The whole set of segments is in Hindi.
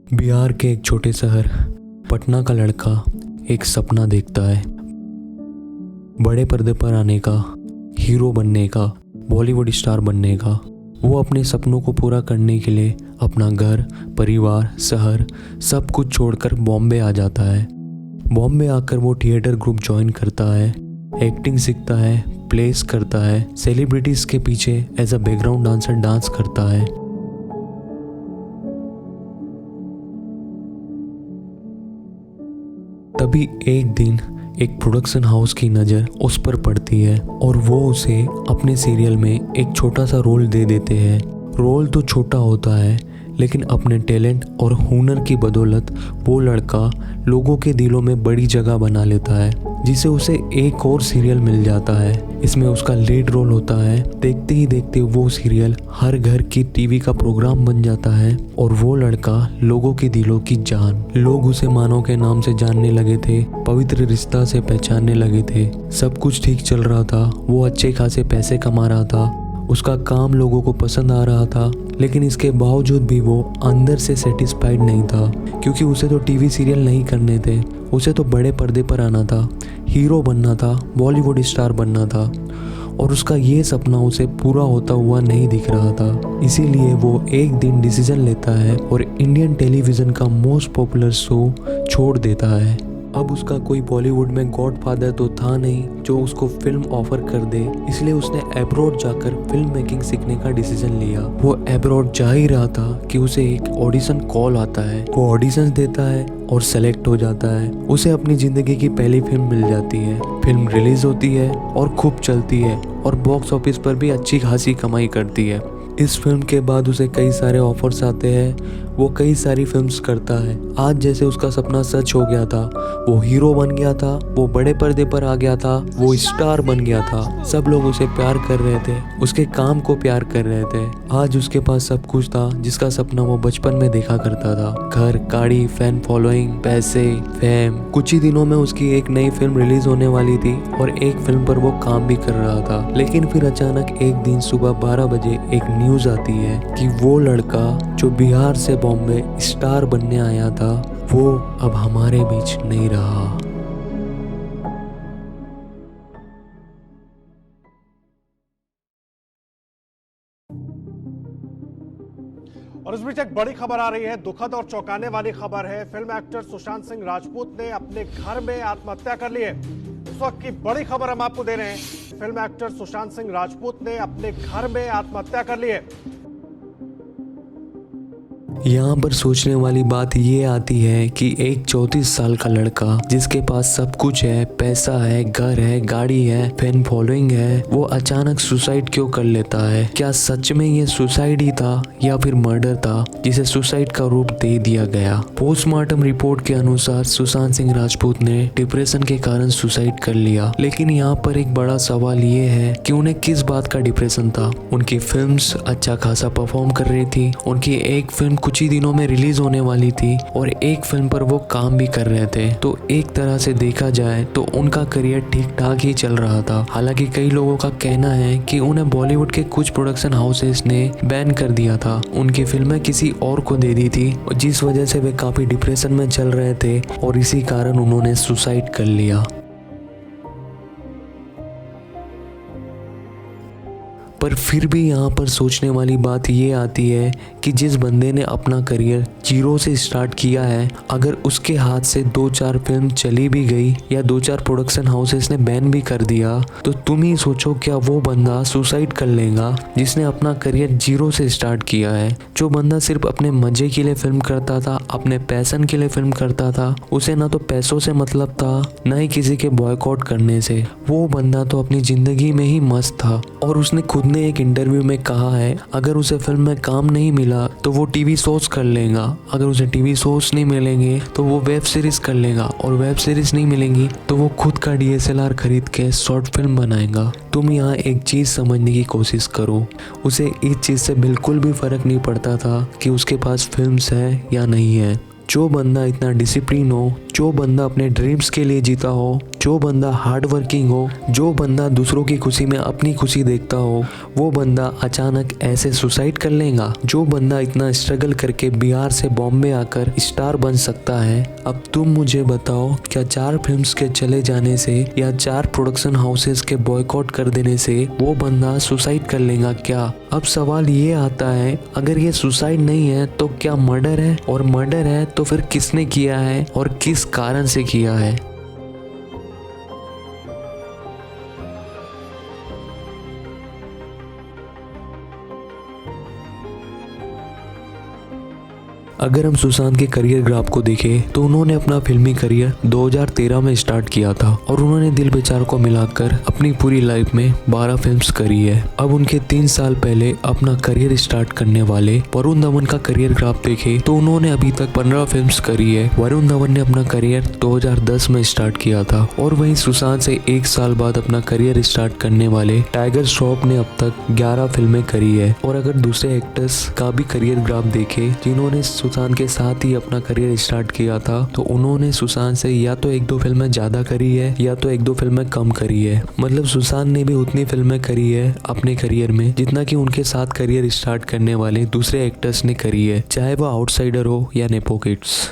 बिहार के एक छोटे शहर पटना का लड़का एक सपना देखता है, बड़े पर्दे पर आने का, हीरो बनने का, बॉलीवुड स्टार बनने का। वो अपने सपनों को पूरा करने के लिए अपना घर, परिवार, शहर सब कुछ छोड़कर बॉम्बे आ जाता है। बॉम्बे आकर वो थिएटर ग्रुप ज्वाइन करता है, एक्टिंग सीखता है, प्लेस करता है, सेलिब्रिटीज के पीछे as a background dancer dance करता है। तभी एक दिन एक प्रोडक्शन हाउस की नज़र उस पर पड़ती है और वो उसे अपने सीरियल में एक छोटा सा रोल दे देते हैं। रोल तो छोटा होता है, लेकिन अपने टैलेंट और हुनर की बदौलत वो लड़का लोगों के दिलों में बड़ी जगह बना लेता है, जिसे उसे एक और सीरियल मिल जाता है। इसमें उसका लीड रोल होता है। देखते ही देखते वो सीरियल हर घर की टीवी का प्रोग्राम बन जाता है और वो लड़का लोगों के दिलों की जान। लोग उसे मानो के नाम से जानने लगे थे, पवित्र रिश्ता से पहचानने लगे थे। सब कुछ ठीक चल रहा था, वो अच्छे खासे पैसे कमा रहा था, उसका काम लोगों को पसंद आ रहा था, लेकिन इसके बावजूद भी वो अंदर से सेटिस्फाइड नहीं था, क्योंकि उसे तो टीवी सीरियल नहीं करने थे। उसे तो बड़े पर्दे पर आना था, हीरो बनना था, बॉलीवुड स्टार बनना था, और उसका ये सपना उसे पूरा होता हुआ नहीं दिख रहा था। इसीलिए वो एक दिन डिसीजन लेता है और इंडियन टेलीविज़न का मोस्ट पॉपुलर शो छोड़ देता है। अब उसका कोई बॉलीवुड में गॉडफादर तो था नहीं जो उसको फिल्म ऑफर कर दे, इसलिए उसने एब्रॉड जाकर फिल्म मेकिंग सीखने का डिसीजन लिया। वो एब्रॉड जा ही रहा था कि उसे एक ऑडिशन कॉल आता है। वो ऑडिशन देता है और सेलेक्ट हो जाता है। उसे अपनी ज़िंदगी की पहली फिल्म मिल जाती है। फिल्म रिलीज होती है और खूब चलती है और बॉक्स ऑफिस पर भी अच्छी खासी कमाई करती है। इस फिल्म के बाद उसे कई सारे ऑफर्स आते हैं। वो कई सारी फिल्म्स करता है। आज जैसे उसका सपना सच हो गया था, वो हीरो बन गया था, वो बड़े पर्दे पर आ गया था, वो स्टार बन गया था। सब लोग उसे प्यार कर रहे थे, उसके काम को प्यार कर रहे थे। आज उसके पास सब कुछ था जिसका सपना वो बचपन में देखा करता था। घर, गाड़ी, फैन फॉलोइंग, पैसे, फेम। कुछ ही दिनों में उसकी एक नई फिल्म रिलीज होने वाली थी और एक फिल्म पर वो काम भी कर रहा था। लेकिन फिर अचानक एक दिन सुबह 12 बजे एक न्यूज आती है कि वो लड़का जो बिहार से बॉम्बे स्टार बनने आया था, वो अब हमारे बीच नहीं रहा। और इस बीच एक बड़ी खबर आ रही है, दुखद और चौंकाने वाली खबर है। फिल्म एक्टर सुशांत सिंह राजपूत ने अपने घर में आत्महत्या कर ली है। इस वक्त की बड़ी खबर हम आपको दे रहे हैं। फिल्म एक्टर सुशांत सिंह राजपूत ने अपने घर में आत्महत्या कर ली है। यहाँ पर सोचने वाली बात ये आती है कि एक 34 साल का लड़का जिसके पास सब कुछ है, पैसा है, घर है, गाड़ी है, फैन फॉलोइंग है, वो अचानक सुसाइड क्यों कर लेता है? क्या सच में ये सुसाइड ही था या फिर मर्डर था जिसे सुसाइड का रूप दे दिया गया? पोस्टमार्टम रिपोर्ट के अनुसार सुशांत सिंह राजपूत ने डिप्रेशन के कारण सुसाइड कर लिया। लेकिन यहाँ पर एक बड़ा सवाल ये है कि उन्हें किस बात का डिप्रेशन था? उनकी फिल्म्स अच्छा खासा परफॉर्म कर रही थी, उनकी एक फिल्म कुछ ही दिनों में रिलीज होने वाली थी और एक फिल्म पर वो काम भी कर रहे थे। तो एक तरह से देखा जाए तो उनका करियर ठीक ठाक ही चल रहा था। हालांकि कई लोगों का कहना है कि उन्हें बॉलीवुड के कुछ प्रोडक्शन हाउसेस ने बैन कर दिया था, उनकी फिल्में किसी और को दे दी थी, जिस वजह से वे काफी डिप्रेशन में चल रहे थे और इसी कारण उन्होंने सुसाइड कर लिया। पर फिर भी यहाँ पर सोचने वाली बात ये आती है कि जिस बंदे ने अपना करियर जीरो से स्टार्ट किया है, अगर उसके हाथ से 2-4 फिल्म चली भी गई या 2-4 प्रोडक्शन हाउसेस ने बैन भी कर दिया, तो तुम ही सोचो क्या वो बंदा सुसाइड कर लेगा जिसने अपना करियर जीरो से स्टार्ट किया है? जो बंदा सिर्फ अपने मजे के लिए फिल्म करता था, अपने पैशन के लिए फिल्म करता था, उसे ना तो पैसों से मतलब था ना ही किसी के बॉयकॉट करने से। वो बंदा तो अपनी जिंदगी में ही मस्त था और उसने खुद ने एक इंटरव्यू में कहा है अगर उसे फिल्म में काम नहीं मिला तो वो टीवी शोज कर लेगा, अगर उसे टीवी शोज नहीं मिलेंगे तो वो वेब सीरीज कर लेगा, और वेब सीरीज नहीं मिलेंगी तो वो खुद का DSLR खरीद के शॉर्ट फिल्म बनाएगा। तुम यहाँ एक चीज समझने की कोशिश करो, उसे इस चीज से बिल्कुल भी फर्क नहीं पड़ता था कि उसके पास फिल्म्स है या नहीं है। जो बंदा इतना डिसिप्लिन हो, जो बंदा अपने ड्रीम्स के लिए जीता हो, जो जो बंदा हार्ड वर्किंग हो, जो बंदा दूसरों की खुशी में अपनी खुशी देखता हो, वो बंदा अचानक ऐसे सुसाइड कर लेगा? जो बंदा इतना स्ट्रगल करके बिहार से बॉम्बे आकर स्टार बन सकता है, अब तुम मुझे बताओ, क्या 4 फिल्म्स के चले जाने से या 4 प्रोडक्शन हाउसेस के बॉयकॉट कर देने से वो बंदा सुसाइड कर लेगा क्या? अब सवाल ये आता है, अगर ये सुसाइड नहीं है तो क्या मर्डर है? और मर्डर है तो फिर किसने किया है और किस कारण से किया है? अगर हम सुशांत के करियर ग्राफ को देखें तो उन्होंने अपना फिल्मी करियर 2013 में स्टार्ट किया था और उन्होंने दिल बेचार को मिलाकर अपनी पूरी लाइफ में 12 फिल्म्स करी है। अब उनके 3 साल पहले अपना करियर स्टार्ट करने वाले वरुण धवन का करियर ग्राफ देखे तो उन्होंने अभी तक 15 फिल्म्स करी है। वरुण धवन ने अपना करियर 2010 में स्टार्ट किया था और वहीं सुशांत से 1 साल बाद अपना करियर स्टार्ट करने वाले टाइगर श्रॉफ ने अब तक 11 फिल्में करी है। और अगर दूसरे एक्टर्स का भी करियर ग्राफ देखे जिन्होंने सुशांत के साथ ही अपना करियर स्टार्ट किया था तो उन्होंने सुशांत से या तो 1-2 फिल्में ज्यादा करी है या तो 1-2 फिल्में कम करी है। मतलब सुशांत ने भी उतनी फिल्में करी है अपने करियर में जितना कि उनके साथ करियर स्टार्ट करने वाले दूसरे एक्टर्स ने करी है, चाहे वो आउटसाइडर हो या नेपो किड्स।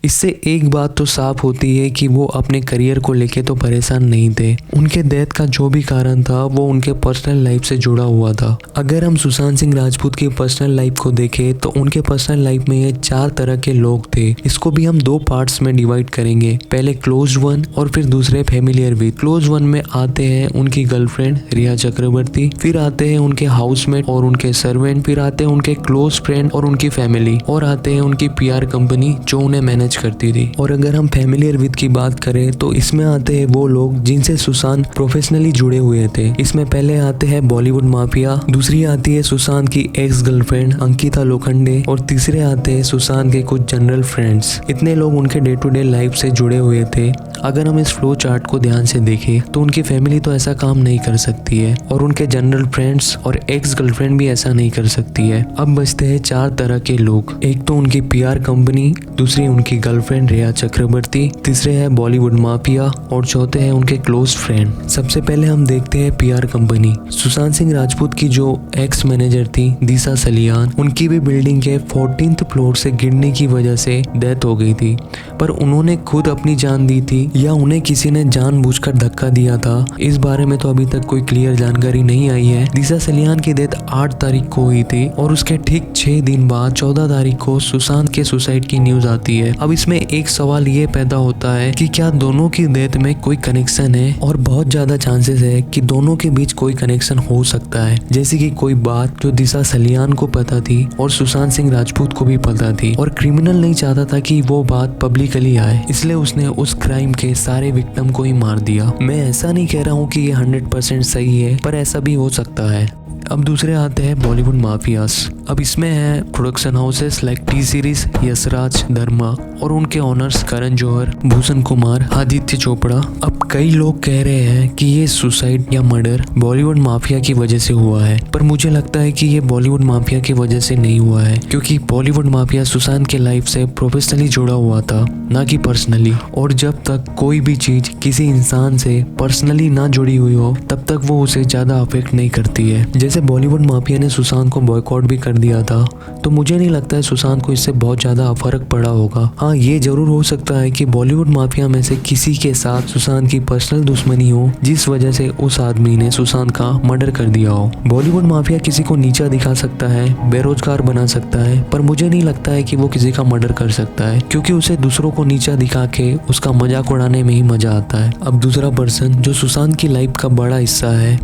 इससे एक बात तो साफ होती है कि वो अपने करियर को लेके तो परेशान नहीं थे। उनके डेथ का जो भी कारण था वो उनके पर्सनल लाइफ से जुड़ा हुआ था। अगर हम सुशांत सिंह राजपूत की पर्सनल लाइफ को देखें तो उनके पर्सनल लाइफ में ये 4 तरह के लोग थे। इसको भी हम 2 पार्ट्स में डिवाइड करेंगे, पहले क्लोज वन और फिर दूसरे फैमिलियर विद। क्लोज वन में आते हैं उनकी गर्लफ्रेंड रिया चक्रवर्ती, फिर आते हैं उनके हाउसमेट और उनके सर्वेंट, फिर आते हैं उनके क्लोज फ्रेंड और उनकी फैमिली, और आते हैं उनकी PR कंपनी जो उन्हें मैनेज करती थी। और अगर हम फैमिलियर विद की बात करें तो इसमें आते हैं वो लोग जिनसे सुशांत प्रोफेशनली जुड़े हुए थे। इसमें पहले आते हैं बॉलीवुड माफिया, दूसरी आती है सुशांत की एक्स गर्लफ्रेंड अंकिता लोखंडे और तीसरे आते हैं सुशांत के कुछ जनरल फ्रेंड्स। इतने लोग उनके डे टू डे लाइफ से जुड़े हुए थे। अगर हम इस फ्लो चार्ट को ध्यान से देखें तो उनकी फैमिली तो ऐसा काम नहीं कर सकती है और उनके जनरल फ्रेंड्स और एक्स गर्लफ्रेंड भी ऐसा नहीं कर सकती है। अब बचते हैं 4 तरह के लोग, एक तो उनकी PR कंपनी, दूसरी उनकी गर्लफ्रेंड रिया चक्रवर्ती, तीसरे है बॉलीवुड माफिया और चौथे हैं उनके क्लोज फ्रेंड। सबसे पहले हम देखते हैं PR कंपनी। सुशांत सिंह राजपूत की जो एक्स मैनेजर थी दिशा सलियान, उनकी भी बिल्डिंग के 14th फ्लोर से गिरने की वजह से डेथ हो गई थी, पर उन्होंने खुद अपनी जान दी थी या उन्हें किसी ने जानबूझकर धक्का दिया था, इस बारे में तो अभी तक कोई क्लियर जानकारी नहीं आई है। दिशा सलियान की डेथ 8 तारीख को हुई थी और उसके ठीक 6 दिन बाद 14 तारीख को सुशांत के सुसाइड की न्यूज आती है। अब इसमें एक सवाल ये पैदा होता है कि क्या दोनों की डेथ में कोई कनेक्शन है, और बहुत ज्यादा चांसेस है कि दोनों के बीच कोई कनेक्शन हो सकता है, जैसे कि कोई बात जो दिशा सलियान को पता थी और सुशांत सिंह राजपूत को भी पता थी और क्रिमिनल नहीं चाहता था कि वो बात पब्लिकली आए, इसलिए उसने उस क्राइम के सारे विक्टिम को ही मार दिया। मैं ऐसा नहीं कह रहा हूँ कि ये 100% सही है, पर ऐसा भी हो सकता है। अब दूसरे आते हैं बॉलीवुड माफियास। अब इसमें है production houses like T Series, Yashraj, Dharma और उनके ओनर्स करण जौहर, भूषण कुमार, आदित्य चोपड़ा। अब कई लोग कह रहे हैं कि ये सुसाइड या मर्डर बॉलीवुड माफिया की वजह से हुआ है, पर मुझे लगता है कि ये बॉलीवुड माफिया की वजह से नहीं हुआ है, क्योंकि बॉलीवुड माफिया सुशांत के लाइफ से प्रोफेशनली जुड़ा हुआ था, ना कि पर्सनली। और जब तक कोई भी चीज किसी इंसान से पर्सनली ना जुड़ी हुई हो तब तक वो उसे ज्यादा अफेक्ट नहीं करती है। जैसे बॉलीवुड माफिया ने सुशांत को बॉयकॉट भी कर दिया था, तो मुझे नहीं लगता है सुशांत को इससे बहुत ज्यादा फर्क पड़ा होगा। हाँ, ये जरूर हो सकता है कि बॉलीवुड माफिया में से किसी के साथ सुशांत की पर्सनल दुश्मनी हो, जिस वजह से उस आदमी ने सुशांत का मर्डर कर दिया हो। बॉलीवुड माफिया किसी को नीचा दिखा सकता है, बेरोजगार बना सकता है, पर मुझे नहीं लगता है कि वो किसी का मर्डर कर सकता है, क्योंकि उसे दूसरों को नीचा दिखा के उसका मजाक उड़ाने में ही मजा आता है। अब दूसरा पर्सन जो सुशांत की लाइफ का बड़ा हिस्सा है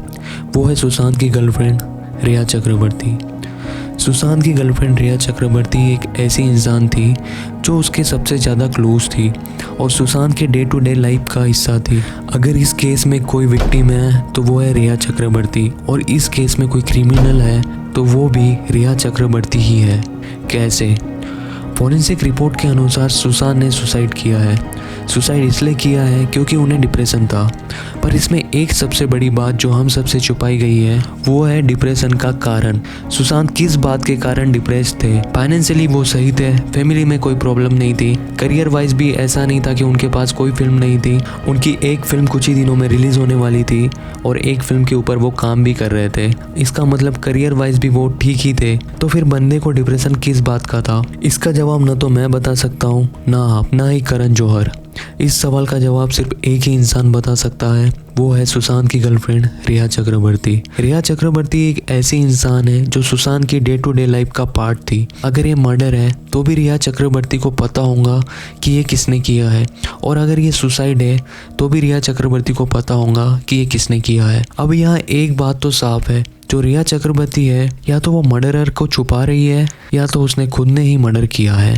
वो है सुशांत की गर्लफ्रेंड रिया चक्रवर्ती। सुशांत की गर्लफ्रेंड रिया चक्रवर्ती एक ऐसी इंसान थी जो उसके सबसे ज़्यादा क्लोज थी और सुशांत के डे टू डे लाइफ का हिस्सा थी। अगर इस केस में कोई विक्टिम है तो वो है रिया चक्रवर्ती, और इस केस में कोई क्रिमिनल है तो वो भी रिया चक्रवर्ती ही है। कैसे? फॉरेंसिक रिपोर्ट के अनुसार सुशांत ने सुसाइड किया है। सुसाइड इसलिए किया है क्योंकि उन्हें डिप्रेशन था। पर इसमें एक सबसे बड़ी बात जो हम सबसे छुपाई गई है वो है डिप्रेशन का कारण। सुशांत किस बात के कारण डिप्रेस थे? फाइनेंशियली वो सही थे, फैमिली में कोई प्रॉब्लम नहीं थी, करियर वाइज भी ऐसा नहीं था कि उनके पास कोई फिल्म नहीं थी। उनकी एक फिल्म कुछ ही दिनों में रिलीज होने वाली थी और एक फिल्म के ऊपर वो काम भी कर रहे थे। इसका मतलब करियर वाइज भी वो ठीक ही थे। तो फिर बंदे को डिप्रेशन किस बात का था? इसका जवाब न तो मैं बता सकता हूँ, ना आप, ना ही करण जौहर। इस सवाल का जवाब सिर्फ एक ही इंसान बता सकता है, वो है सुशांत की गर्लफ्रेंड रिया चक्रवर्ती। रिया चक्रवर्ती एक ऐसी इंसान है जो सुशांत की डे टू डे लाइफ का पार्ट थी। अगर ये मर्डर है तो भी रिया चक्रवर्ती को पता होगा कि ये किसने किया है, और अगर ये सुसाइड है तो भी रिया चक्रवर्ती को पता होगा कि ये किसने किया है। अब यहाँ एक बात तो साफ है, जो रिया चक्रवर्ती है या तो वो मर्डरर को छुपा रही है या तो उसने खुद ने ही मर्डर किया है।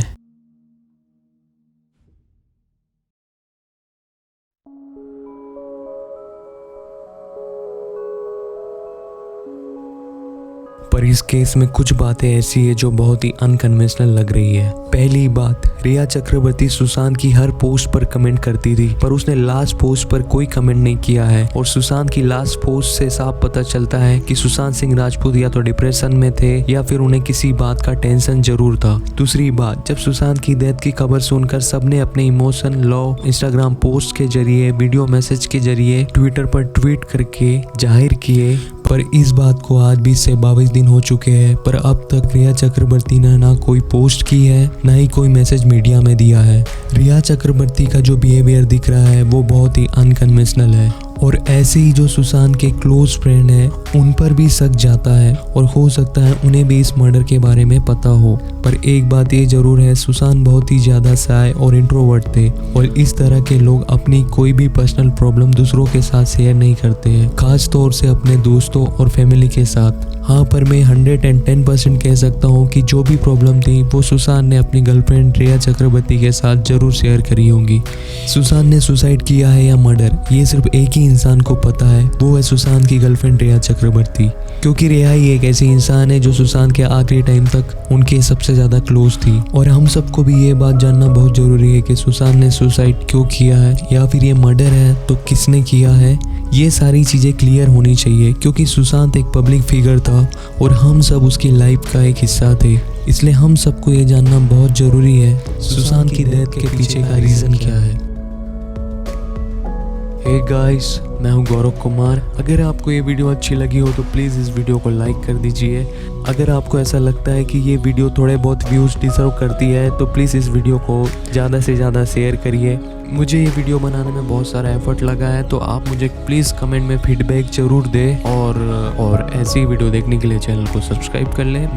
पर इस केस में कुछ बातें ऐसी है जो बहुत ही अनकन्वेंशनल लग रही है। पहली बात, रिया चक्रवर्ती सुशांत की हर पोस्ट पर कमेंट करती थी, पर उसने लास्ट पोस्ट पर कोई कमेंट नहीं किया है। और सुशांत की लास्ट पोस्ट से साफ पता चलता है कि सुशांत सिंह राजपूत या तो डिप्रेशन में थे या फिर उन्हें किसी बात का टेंशन जरूर था। दूसरी बात, जब सुशांत की डेथ की खबर सुनकर सबने अपने इमोशन लॉ इंस्टाग्राम पोस्ट के जरिए, वीडियो मैसेज के जरिए, ट्विटर पर ट्वीट करके जाहिर किए, पर इस बात को आज भी 22 दिन हो चुके हैं, पर अब तक रिया चक्रवर्ती ने ना कोई पोस्ट की है, ना ही कोई मैसेज मीडिया में दिया है। रिया चक्रवर्ती का जो बिहेवियर दिख रहा है वो बहुत ही अनकन्वेंशनल है, और ऐसे ही जो सुशांत के क्लोज फ्रेंड हैं उन पर भी शक जाता है, और हो सकता है उन्हें भी इस मर्डर के बारे में पता हो। पर एक बात ये जरूर है, सुशांत बहुत ही ज़्यादा शाय और इंट्रोवर्ट थे, और इस तरह के लोग अपनी कोई भी पर्सनल प्रॉब्लम दूसरों के साथ शेयर नहीं करते हैं, खास तौर से अपने दोस्तों और फैमिली के साथ। हाँ, पर मैं 110% कह सकता हूँ कि जो भी प्रॉब्लम थी वो सुशांत ने अपनी गर्लफ्रेंड रिया चक्रवर्ती के साथ जरूर शेयर करी होंगी। सुशांत ने सुसाइड किया है या मर्डर, ये सिर्फ एक ही इंसान को पता है, वो है सुशांत की गर्लफ्रेंड रिया चक्रवर्ती। क्योंकि रिया ही एक ऐसी इंसान है जो सुशांत के आखिरी टाइम तक उनके सबसे ज़्यादा क्लोज थी। और हम सबको भी ये बात जानना बहुत ज़रूरी है कि सुशांत ने सुसाइड क्यों किया है, या फिर ये मर्डर है तो किसने किया है। ये सारी चीज़ें क्लियर होनी चाहिए, क्योंकि सुशांत एक पब्लिक फिगर था और हम सब उसकी लाइफ का एक हिस्सा थे। इसलिए हम सबको ये जानना बहुत ज़रूरी है सुशांत की डेथ के पीछे का रीज़न क्या है। हे गाइस, मैं हूं गौरव कुमार। अगर आपको ये वीडियो अच्छी लगी हो तो प्लीज़ इस वीडियो को लाइक कर दीजिए। अगर आपको ऐसा लगता है कि ये वीडियो थोड़े बहुत व्यूज़ डिजर्व करती है तो प्लीज़ इस वीडियो को ज़्यादा से ज़्यादा शेयर करिए। मुझे ये वीडियो बनाने में बहुत सारा एफर्ट लगा है, तो आप मुझे प्लीज़ कमेंट में फीडबैक ज़रूर दें, और ऐसी वीडियो देखने के लिए चैनल को सब्सक्राइब कर लें।